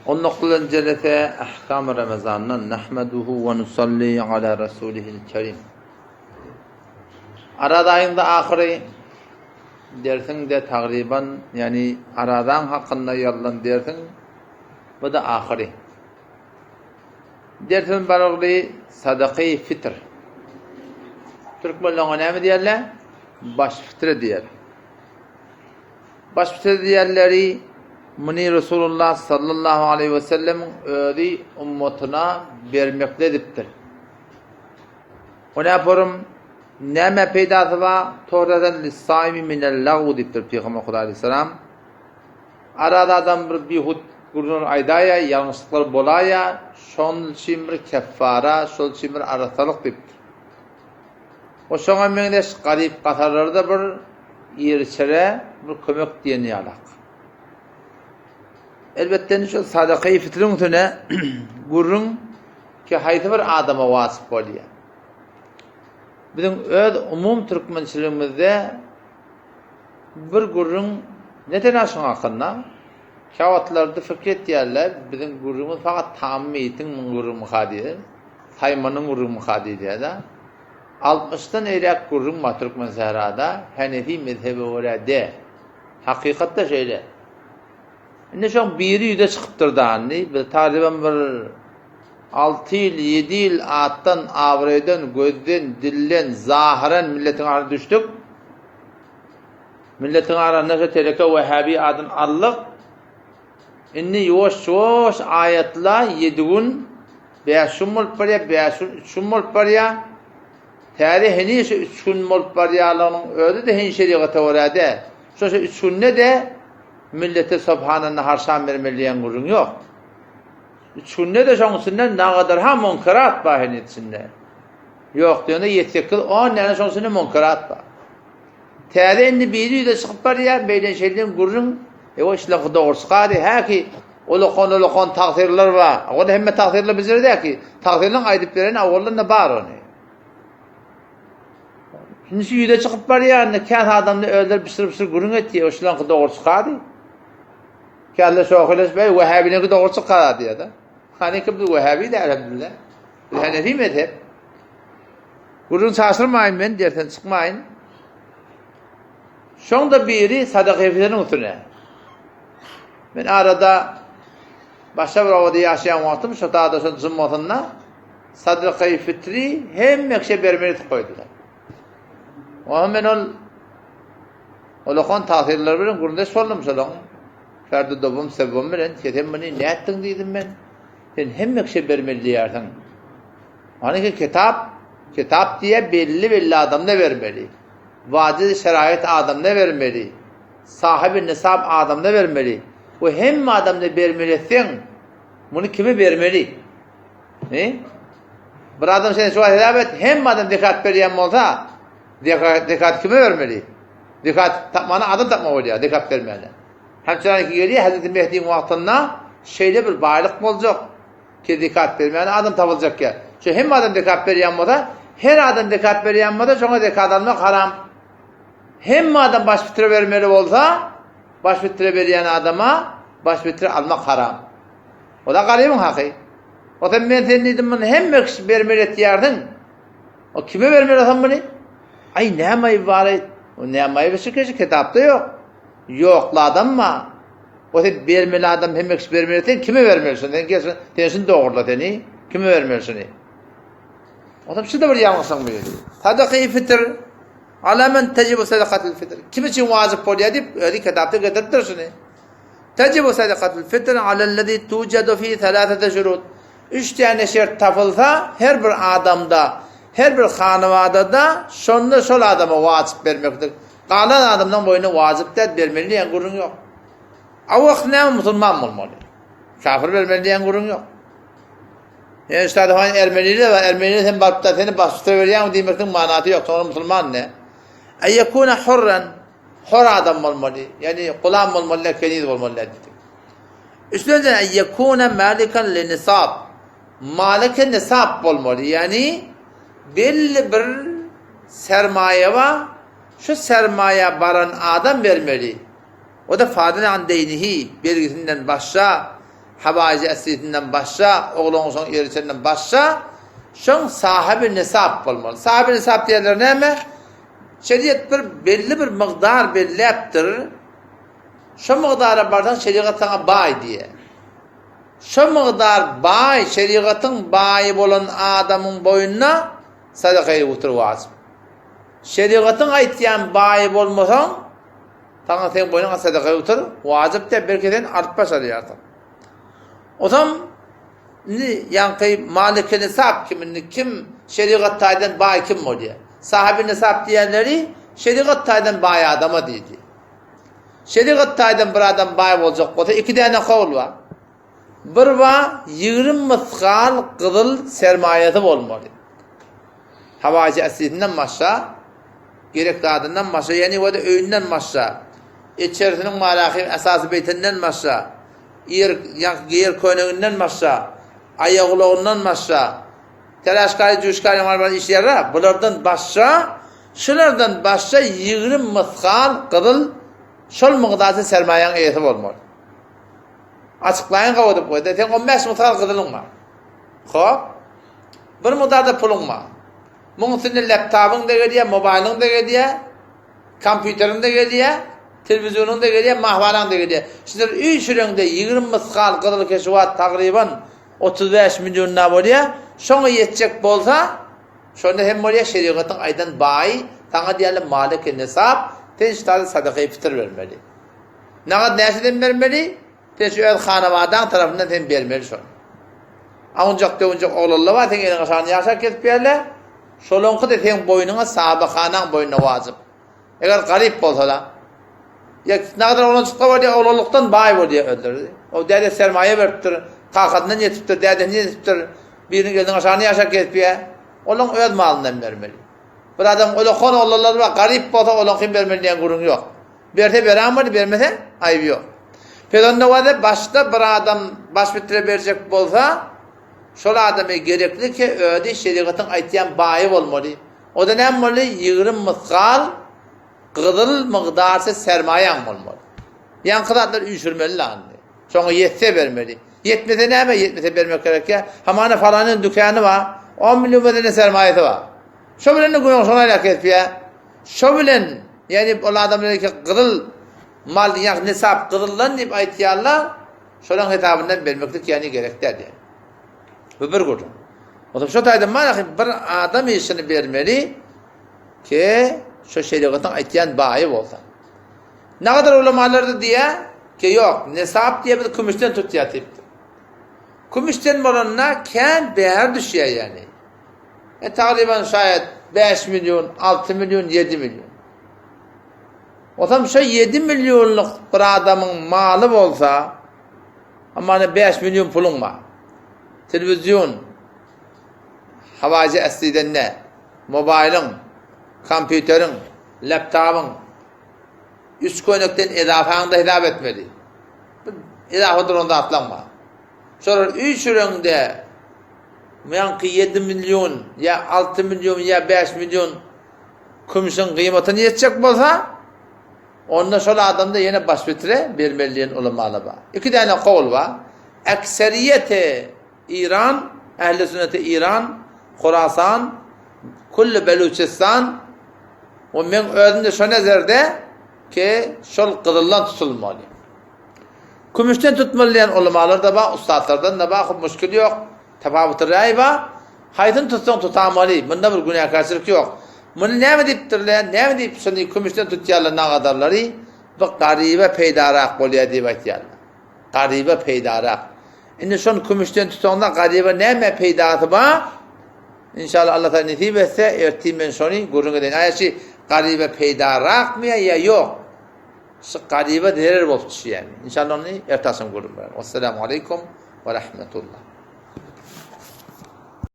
19. celete ahkam-ı Ramazan'dan nahmeduhu ve nusalli ala rasulihil kerim. Arada ayında ahiri dersin de takriban yani aradan hakkında yalan dersin bu da ahiri. Dersin barıglı sadaka-i fitr. Türkmenler ne mi diyorlar? Baş fitre diyor. Baş fitre diyorları Muni Resulullah sallallahu aleyhi ve sellem'in öğüdü ummetine vermektedir. O ne yaparım? Neme peydası var? Tohradan lissaimi minel lağu diptir Peygamber Kudu aleyhisselam. Arada adam bir hud gurunun aydaya, yanlışlıklar bolaya, şol için bir keffara, şol için bir arasalık diptir. O şoňa meňdeş garip gatarlarda bir ýerçere bir kömek diýeni ýalak. Elbette şu sadaka-i fitrin tüne gurrun ki haýsy bir adama wasyp bolýar. Bizim öz umum türkmençiligimizde bir gurrun neden aşyň hakynda kawatlarda fikir etýärler, bizim gurrumuz fakat tammyýytyň gurrun muhadi, taýmanyň gurrun muhadi diýär. 60'tan eyrek gurrun var Türkmen Sehra'da Hanefi mezhebi orada. Hakikatte şöyle. Ne şu biri yüde çıkıptır da anne. Bir taliban bir 6 yıl 7 yıl attan avreden gözden dillen zahiren milletin arasına düştük. Milletin arasına ne teleke Vehhabi adın allık. İnni yoş yoş ayetla 7 gün 5 mol paraya 5 mol paraya tarihini şu 3 gün mol parayalının öyle de hin şeriatı orada. Şu 3 gün ne de millete subhanallah harşan vermeliyen gurun yok. 3 gün ne de şonsundan ne kadar ha munkarat bahane içinde. Yok diyor ne yetekil o ne şonsundan munkarat var. Tarihini biri de çıkıp paraya beyden şeyden gurun o işle doğrusu qadi ha ki olukon takdirler var. O da hemme takdirler bizlere de ki takdirlerin aydıplarına avvallarına bar onu. Şimdi şu yüde çıkıp var ya, ne kâh adamını öldür bir gurun etti, o şulan doğrusu qadi. Kâhle şoğuleş bey, Vehhabi'nin doğrusu qadi ya da. Hani kim bu Vehhabi de elhamdülillah. Bir Hanefi mezhep. Gurun saçırmayın ben, dersen çıkmayın. Şonda biri sadaka-i fitrin üstüne. Ben arada başka bir ovada yaşayan vaktim, şu dağda şu zımmatında sadaka-i fitri hem mekşe bermeri koydular. O hemen olakon tahsirler bilen gurunda sollum salon. Ferdi dobum sebebim bilen ketem beni ne ettin dedim ben. Sen hem mekşe bermeli diyersin. Hani ki kitap diye belli adam ne vermeli. Vacid şerait adam ne vermeli. Sahibi nisab adam ne vermeli. O hem adam ne vermelisin. Bunu kime vermeli? Ne? Bir adam seni şu edebet hem adam dikkat veriyen olsa dikkat kime vermeli? Dikkat tapmana adam tapma oluyor. Dikkat vermeli. Hemçinin ki geliyor Hazreti Mehdi'nin vaktinde şeyde bir baylık mı olacak? Ki dikkat vermeli adam tapılacak ya. Şu hem adam dikkat veriyen olsa her adam dikkat veriyen olsa şuna dikkat almak haram. Hem adam baş fitre vermeli olsa baş fitre veriyen adama baş fitre almak haram. O da garibin hakkı. O da ben senin dedim bunu hem vermeli etiyerdin. O kime vermeli olsan bunu? Ay nemayı var. O nemayı bir şirketi kitapta yok. Yokla adam mı? O da vermeli adam hem vermeli etiyerdin. Kime vermelisin? Tensin doğrula seni. Kime vermelisin? O da bir şey de bir yanlışın böyle. Sadaka-i fitr. Alamen tecibu sadakatul fitr. Kim için vacip oluyor deyip öyle kitapta getirtirsin. Tecibu sadakatul fitr alellezî tucedu fî thelâthete şurût. 3 tane şert tapılsa her bir adamda, her bir hanıvadada şonda şol adama vacip vermektir. Kalan adamdan boyuna vacip de vermeli diyen gurun yok. Avak ne Müslüman olmalı. Kafir vermeli diyen gurun yok. Yani işte hani Ermeniyle var. Ermeniyle sen bakıp seni basıta veriyen demektin manatı yok. Sonra Müslüman ne? Eyyekûne hurren, hor adam olmalı. Yani kulam olmalı, keniz olmalı dedi. Üstünce eyyekûne malikan li nisab. Malike nisab olmalı. Yani belli bir sermaye var. Şu sermaye baran adam vermeli. O da fadine an deynihi. Belgisinden başla Havazi esritinden başla, oğlun son erişenden başla, şun sahibi nisab olmalı. Sahibi nisab diyenler ne mi? Şeriat belli bir miqdar belli yaptırır. Şu miqdara bardan şeriatına bay diye. Şu miqdar bay, şeriatın bayi olan adamın boyunna sadakayı otur vazım. Şeriatın aytyan bayi olmasan, taňa sen boyuna sadakayı otur, vazip de berketen artpa şeriatın. O zaman yani malik-i nisab kim şeriat taydan bayi kim oluyor? Sahibi nisab diyenleri şeriat taydan bayi adama dedi. Şeriat taydan bir adam bayi olacak olsa iki tane kavul var. Bir var 20 mıskal kızıl sermayesi olmalı. Havazi esritinden başla, gerekli adından başla, yani o da öğünden başla, içerisinin malaki esası beytinden başla, yer koynağından başla, ayağılığından başla, telaşkari, cuşkari, marmara işleri, bunlardan başla, şunlardan başla 20 mıskal kızıl şol miqdarda sermayenin eyesi olmalı. Açıklayın qavadıp koydu. Sen 15 mıskal kızılın var. Hop. Bir miqdarda pulun var. Bunun senin laptopun da geliyor, mobilin da geliyor, kompüterin de geliyor, televizyonun da geliyor, mahvalan da geliyor. Şimdi 3 yılında 20 mıskal kızıl keşvat takriban 35 milyon oluyor. Şonu yetecek bolsa, şonda hem oluyor şeriatın aydan bayi, taňa diýerler malik-i nisab, tenştari sadaka-i fitr vermeli. Naqad näseden vermeli? Tenşi öz hanavadan tarafından ten vermeli şonu. Ancak oğlanlar var, ten elin aşağını yaşar kesip yerler, şolonqı da ten boynuna sabıkanan boynuna vazip. Eğer garip bolsa da, ya naqadar olan çıqa var diye oğlanlıktan bayi var diye öldürdü. O dede sermaye veriptir, kakadından yetiptir, dedeni yetiptir, birinin elin aşağını yaşar kesip yer, olan öz malından vermeli. Bir adam öyle konu oğlanlar var, garip bolsa olan kim vermeli diyen gurun yok. Berse veren var, vermese ayıp yok. Pedonda var başta bir adam baş bitire verecek bolsa, şol adamı gerekli ki öde şeriatın aytyan bayi olmalı. O da ne olmalı? 20 mıskal kızıl miqdarı sermayen olmalı. Yan kıratlar üşürmeli lan. Sonra yetse vermeli. Yetmese ne mi? Yetmese vermek gerek ya. Hamana falanın dükkanı var. 10 milyon bedene sermayesi var. Şu bilen de günün sonayla kesip şu bilen yani o adamlar ki kızıl mal yak nisab kızıllan deyip aytýarlar. Şolan hitabından vermeklik yani gerekler yani. Bu bir gurun. O da şu taýdan mana bir adam işini vermeli ki şu şeriatın aytýan bayi bolsa. Ne kadar ulamalar da diye ki yok nisab diye bir kümüşten tutýar. Kümüşten bolanna kan beher düşüyor yani. Takriban şayet 5 milyon, 6 milyon, 7 milyon. O zaman şu 7 milyonluk bir adamın malı olsa, ama 5 milyon pulun var. Televizyon, havazi esliden ne? Mobilin, kompüterin, laptopun, üst koynaktan edafanı da hitap etmeli. Edafadır onda atlanma. Sonra 3 yılında yani 7 milyon, ya 6 milyon, ya 5 milyon kümüşün kıymetini yetecek bolsa, onda şol adamda yine baş bitire vermeliyin ulamalı var. İki tane kol var. Ekseriyeti İran, ehl-i sünneti İran, Khurasan, kullu Beluçistan, o men özünde şu nezerde ki şol kızıllan tutulmalı. Kümüşten tutmalıyan ulamalar da var, ustadlardan da var, müşkül yok. Tefavut-ı rây var. Haydın tutsan tutamalı. Bunda bir günahkarçılık yok. Bunu ne mi deyiptirler? Ne mi deyip şimdi kümüşten tutuyorlar ne kadarları? Bu garibe peydarak oluyor deyip aytıyorlar. Garibe peydarak. Şimdi şun kümüşten tutanlar garibe ne mi peydaratı var? İnşallah Allah da nasip etse erteyim ben şunu gurun edin. Ayşe garibe peydarak mı ya yok? Şu garibe değer bozmuş yani. İnşallah onu ertasim gurun. Vesselamu aleyküm ve rahmetullah.